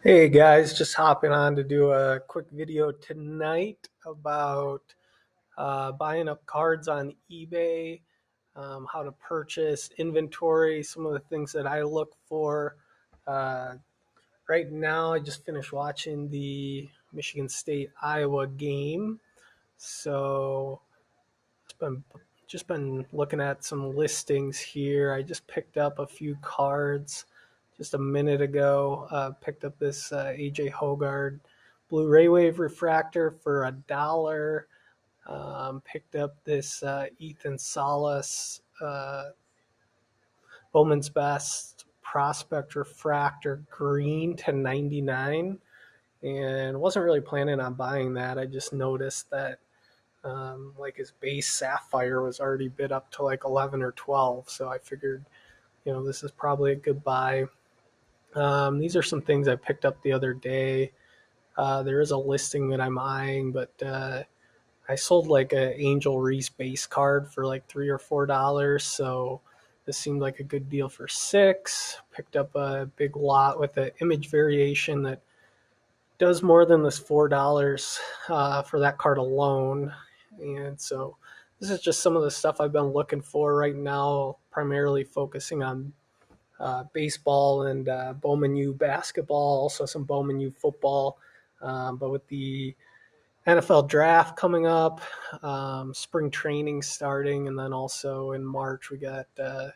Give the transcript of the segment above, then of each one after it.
Hey guys, just hopping on to do a quick video tonight about buying up cards on eBay, how to purchase inventory, some of the things that I look for. Uh, right now, I just finished watching the Michigan State Iowa game, so it's been just been looking at some listings here. I just picked up a few cards just a minute ago. Picked up this AJ Hogard Blu-ray Wave refractor for $1. Picked up this Ethan Salas Bowman's Best Prospect Refractor Green to 99, and wasn't really planning on buying that. I just noticed that like his base sapphire was already bid up to like 11 or 12, so I figured, this is probably a good buy. These are some things I picked up the other day. There is a listing that I'm eyeing, but I sold like a Angel Reese base card for like $3 or $4, so this seemed like a good deal for six. Picked up a big lot with an image variation that does more than this $4 for that card alone. And so this is just some of the stuff I've been looking for right now, primarily focusing on baseball and Bowman U basketball, also some Bowman U football. But with the NFL draft coming up, spring training starting, and then also in March we got the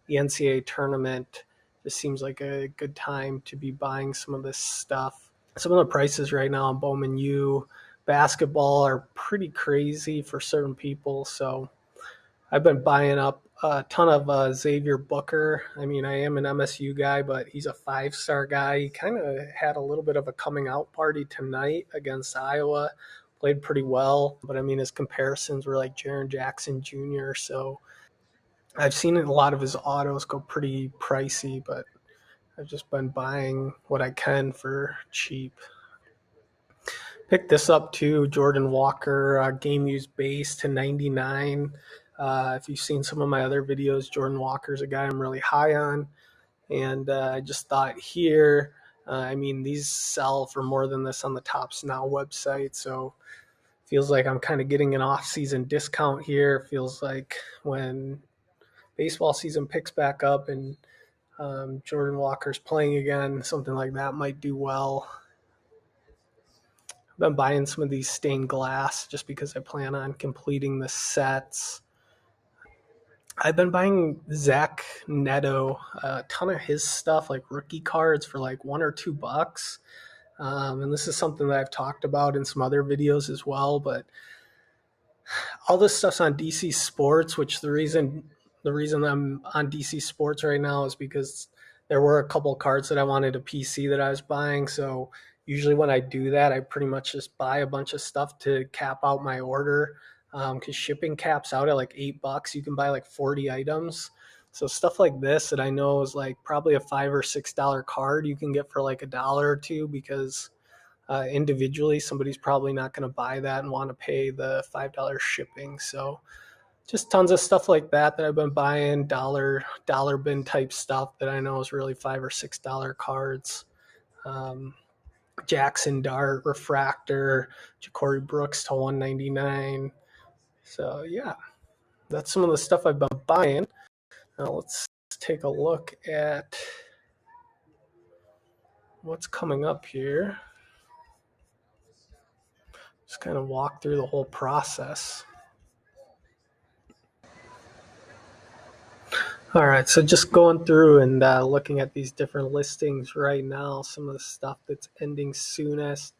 NCAA tournament. This seems like a good time to be buying some of this stuff. Some of the prices right now on Bowman U basketball are pretty crazy for certain people, so I've been buying up a ton of Xavier Booker. I mean, I am an MSU guy, but he's a five-star guy. He kind of had a little bit of a coming out party tonight against Iowa. Played pretty well, but I mean, his comparisons were like Jaren Jackson Jr., so I've seen a lot of his autos go pretty pricey, but I've just been buying what I can for cheap. Picked this up too, Jordan Walker, game used base to 99. If you've seen some of my other videos, Jordan Walker's a guy I'm really high on. And I just thought here, I mean, these sell for more than this on the Tops Now website. So feels like I'm kind of getting an off-season discount here. Feels like when baseball season picks back up and Jordan Walker's playing again, something like that might do well. I've been buying some of these stained glass just because I plan on completing the sets. I've been buying Zach Neto, a ton of his stuff, like rookie cards for like $1 or $2. And this is something that I've talked about in some other videos as well. But all this stuff's on DC Sports, which the reason I'm on DC Sports right now is because there were a couple cards that I wanted a PC that I was buying. So usually when I do that, I pretty much just buy a bunch of stuff to cap out my order. Because shipping caps out at like $8. You can buy like 40 items. So stuff like this that I know is like probably a $5 or $6 card you can get for like $1 or $2, because individually somebody's probably not going to buy that and want to pay the $5 shipping. So just tons of stuff like that I've been buying, dollar bin type stuff that I know is really $5 or $6 cards. Um, Jackson Dart refractor, Ja'Cory Brooks to 199. So yeah, that's some of the stuff I've been buying. Now let's take a look at what's coming up here. Just kind of walk through the whole process. All right, so just going through and looking at these different listings right now, some of the stuff that's ending soonest.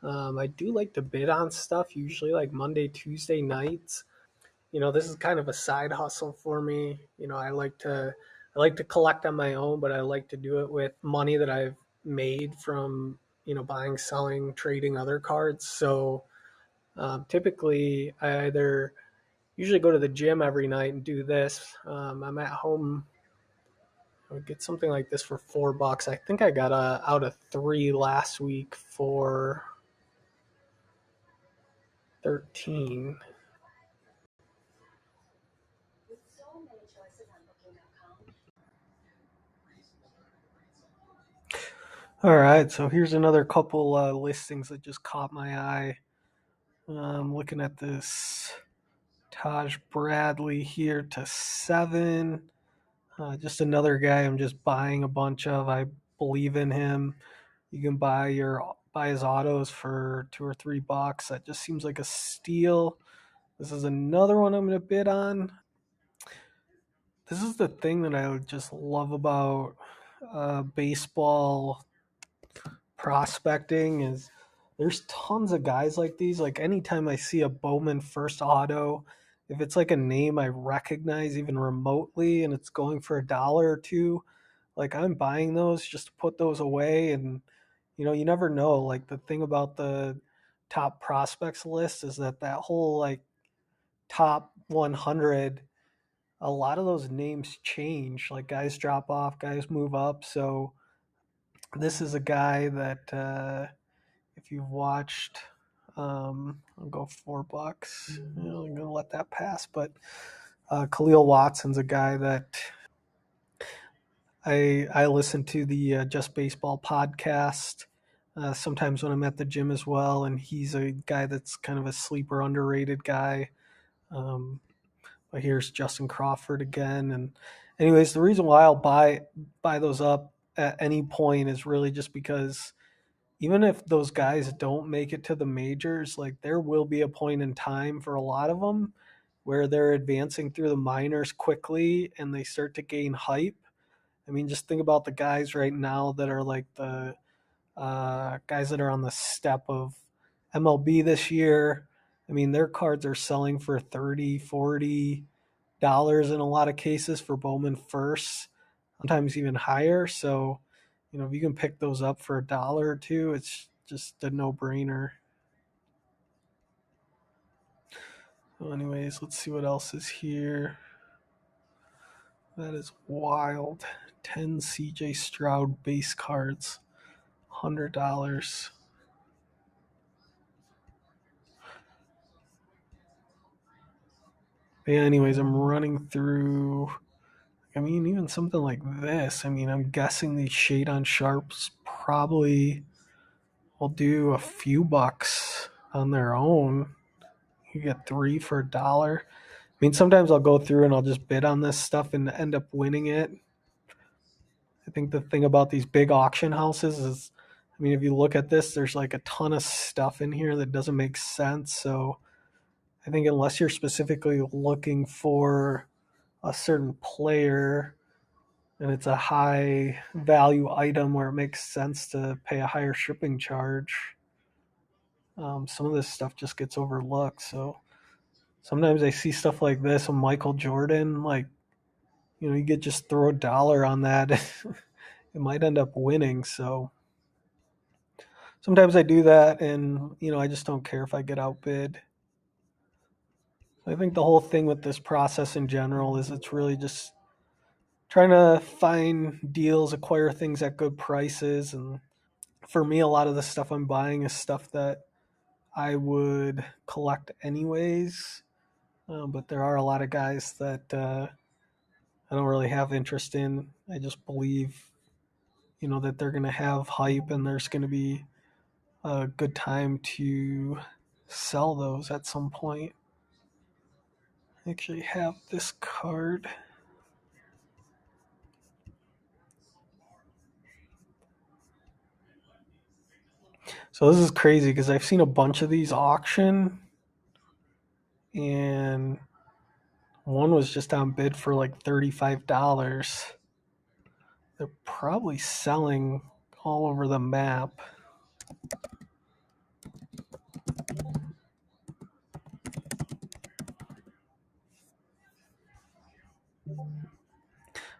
I do like to bid on stuff, usually like Monday, Tuesday nights. This is kind of a side hustle for me. I like to collect on my own, but I like to do it with money that I've made from buying, selling, trading other cards. So typically, I either usually go to the gym every night and do this. I'm at home. I would get something like this for $4. I think I got out of three last week for 13. All right, so here's another couple listings that just caught my eye. I'm looking at this Taj Bradley here to 7. Just another guy I'm just buying a bunch of. I believe in him. You can buy his autos for $2 or $3. That just seems like a steal. This is another one I'm going to bid on. This is the thing that I just love about baseball prospecting is there's tons of guys like these. Like anytime I see a Bowman first auto, if it's like a name I recognize even remotely and it's going for $1 or $2, like I'm buying those just to put those away. And you never know. Like the thing about the top prospects list is that whole like top 100, a lot of those names change. Like guys drop off, guys move up. So this is a guy that if you've watched, I'll go $4. I'm gonna let that pass. But Khalil Watson's a guy that I listen to the Just Baseball podcast sometimes when I'm at the gym as well, and he's a guy that's kind of a sleeper, underrated guy. Um, but here's Justin Crawford again, and anyways, the reason why I'll buy those up at any point is really just because even if those guys don't make it to the majors, like there will be a point in time for a lot of them where they're advancing through the minors quickly and they start to gain hype. I mean, just think about the guys right now that are like the guys that are on the step of MLB this year. I mean, their cards are selling for $30, $40 in a lot of cases for Bowman first, sometimes even higher. So, if you can pick those up for $1 or $2, it's just a no-brainer. So anyways, let's see what else is here. That is wild. 10 CJ Stroud base cards, $100. But yeah, anyways, I'm running through. I mean, even something like this. I mean, I'm guessing these shade on sharps probably will do a few bucks on their own. You get 3 for $1. I mean, sometimes I'll go through and I'll just bid on this stuff and end up winning it. I think the thing about these big auction houses is, I mean, if you look at this, there's like a ton of stuff in here that doesn't make sense. So I think unless you're specifically looking for a certain player and it's a high value item where it makes sense to pay a higher shipping charge, some of this stuff just gets overlooked. So sometimes I see stuff like this, a Michael Jordan, like, you could just throw $1 on that. It might end up winning. So sometimes I do that, and I just don't care if I get outbid. I think the whole thing with this process in general is it's really just trying to find deals, acquire things at good prices. And for me, a lot of the stuff I'm buying is stuff that I would collect anyways. But there are a lot of guys that I don't really have interest in. I just believe, that they're going to have hype and there's going to be a good time to sell those at some point. I actually have this card. So this is crazy because I've seen a bunch of these auction, and one was just on bid for like $35. They're probably selling all over the map.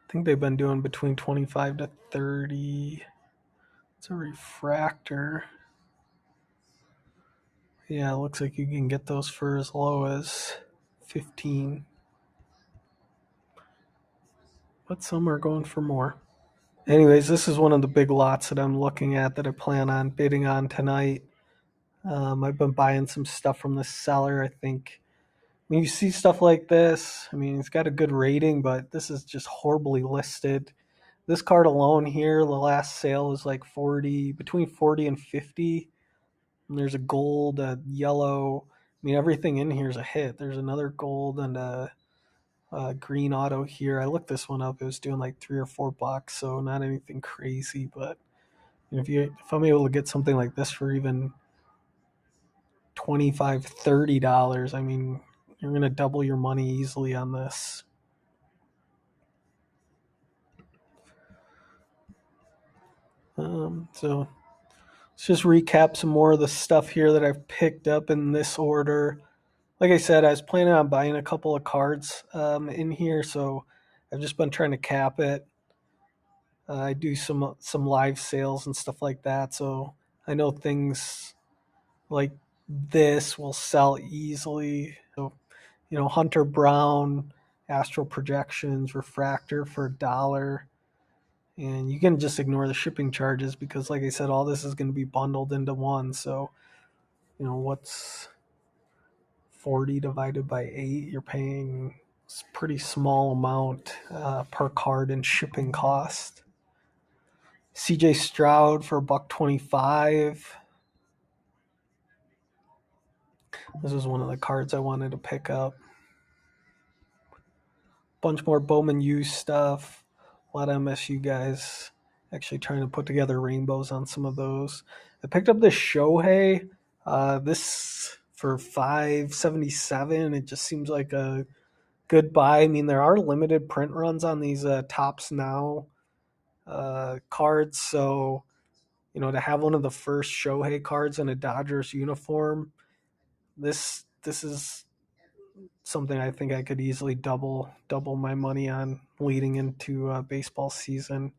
I think they've been doing between 25 to 30. It's a refractor. Yeah, it looks like you can get those for as low as 15. But some are going for more. Anyways, this is one of the big lots that I'm looking at that I plan on bidding on tonight. I've been buying some stuff from the seller. I think when you see stuff like this, I mean, it's got a good rating, but this is just horribly listed. This card alone here, the last sale was like 40, between 40 and 50. And there's a gold, a yellow. I mean, everything in here is a hit. There's another gold and a green auto here. I looked this one up. It was doing like $3 or $4, so not anything crazy. But if I'm able to get something like this for even $25, $30, I mean, you're gonna double your money easily on this. So let's just recap some more of the stuff here that I've picked up in this order. Like I said, I was planning on buying a couple of cards in here, so I've just been trying to cap it. I do some live sales and stuff like that, so I know things like this will sell easily. So, Hunter Brown, Astral Projections, Refractor for $1. And you can just ignore the shipping charges because, like I said, all this is going to be bundled into one. So, what's 40 divided by 8? You're paying a pretty small amount per card in shipping cost. CJ Stroud for $1.25. This is one of the cards I wanted to pick up. Bunch more Bowman U stuff. A lot of MSU guys actually trying to put together rainbows on some of those. I picked up this Shohei. This for $5.77. It just seems like a good buy. I mean, there are limited print runs on these Tops Now cards, so to have one of the first Shohei cards in a Dodgers uniform, this is something I think I could easily double my money on leading into baseball season.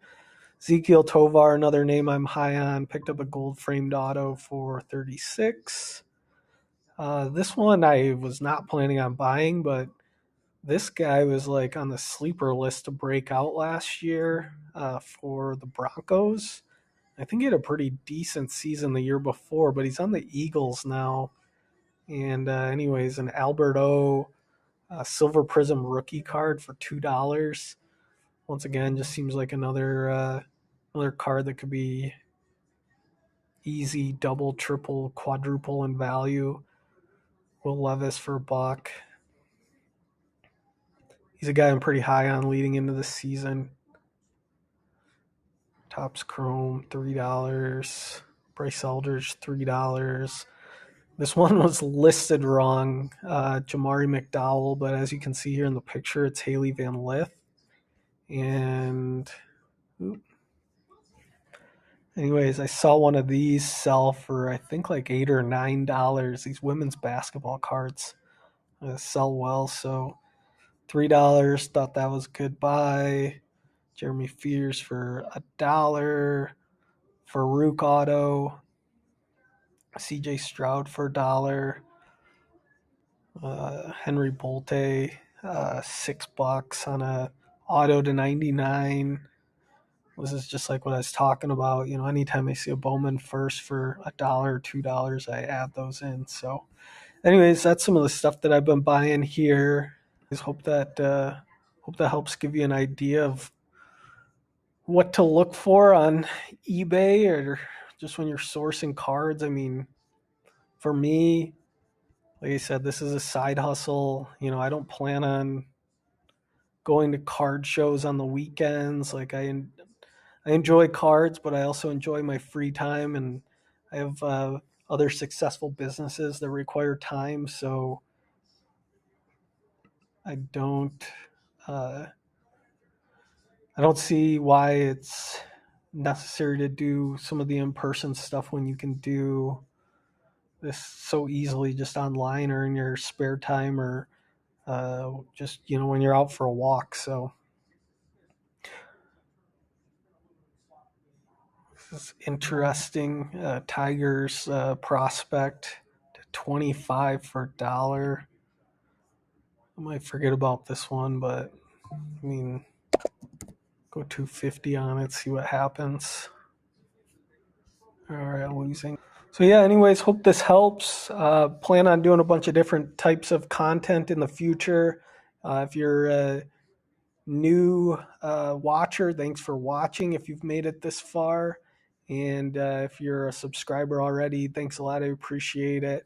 Ezekiel Tovar, another name I'm high on, picked up a gold framed auto for $36. This one I was not planning on buying, but this guy was like on the sleeper list to break out last year for the Broncos. I think he had a pretty decent season the year before, but he's on the Eagles now. And anyways, an Albert O Silver Prism rookie card for $2. Once again, just seems like another card that could be easy double, triple, quadruple in value. Will Levis for $1. He's a guy I'm pretty high on leading into the season. Topps Chrome, $3. Bryce Eldridge, $3. This one was listed wrong, Jamari McDowell, but as you can see here in the picture, it's Haley Van Lith. And anyways, I saw one of these sell for I think like $8 or $9. These women's basketball cards sell well, so $3. Thought that was a good buy. Jeremy Fears for $1. Farouk Auto. CJ Stroud for $1. Henry Bolte, $6 on a auto to 99. This is just like what I was talking about. Anytime I see a Bowman first for $1 or $2, I add those in. So, anyways, that's some of the stuff that I've been buying here. I just hope that helps give you an idea of what to look for on eBay or just when you're sourcing cards. I mean, for me, like I said, this is a side hustle. I don't plan on going to card shows on the weekends. Like I enjoy cards, but I also enjoy my free time, and I have other successful businesses that require time. So I don't see why it's necessary to do some of the in-person stuff when you can do this so easily just online or in your spare time or just when you're out for a walk. So this is interesting. Tigers prospect to 25 for $1. I might forget about this one, but I mean, go 250 on it, see what happens. All right, losing. So yeah, anyways, hope this helps. Plan on doing a bunch of different types of content in the future. If you're new watcher, thanks for watching if you've made it this far. And if you're a subscriber already, thanks a lot. I appreciate it.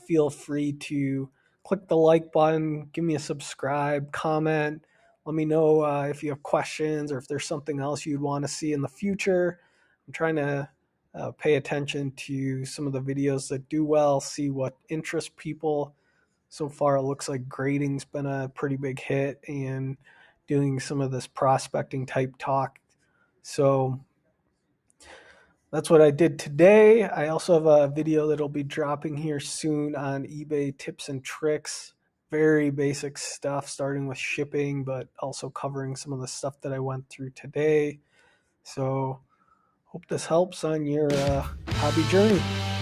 Feel free to click the like button, give me a subscribe, comment. Let me know if you have questions or if there's something else you'd want to see in the future. I'm trying to pay attention to some of the videos that do well, see what interests people. So far, it looks like grading's been a pretty big hit and doing some of this prospecting type talk. So that's what I did today. I also have a video that'll be dropping here soon on eBay tips and tricks. Very basic stuff, starting with shipping, but also covering some of the stuff that I went through today. So hope this helps on your hobby journey.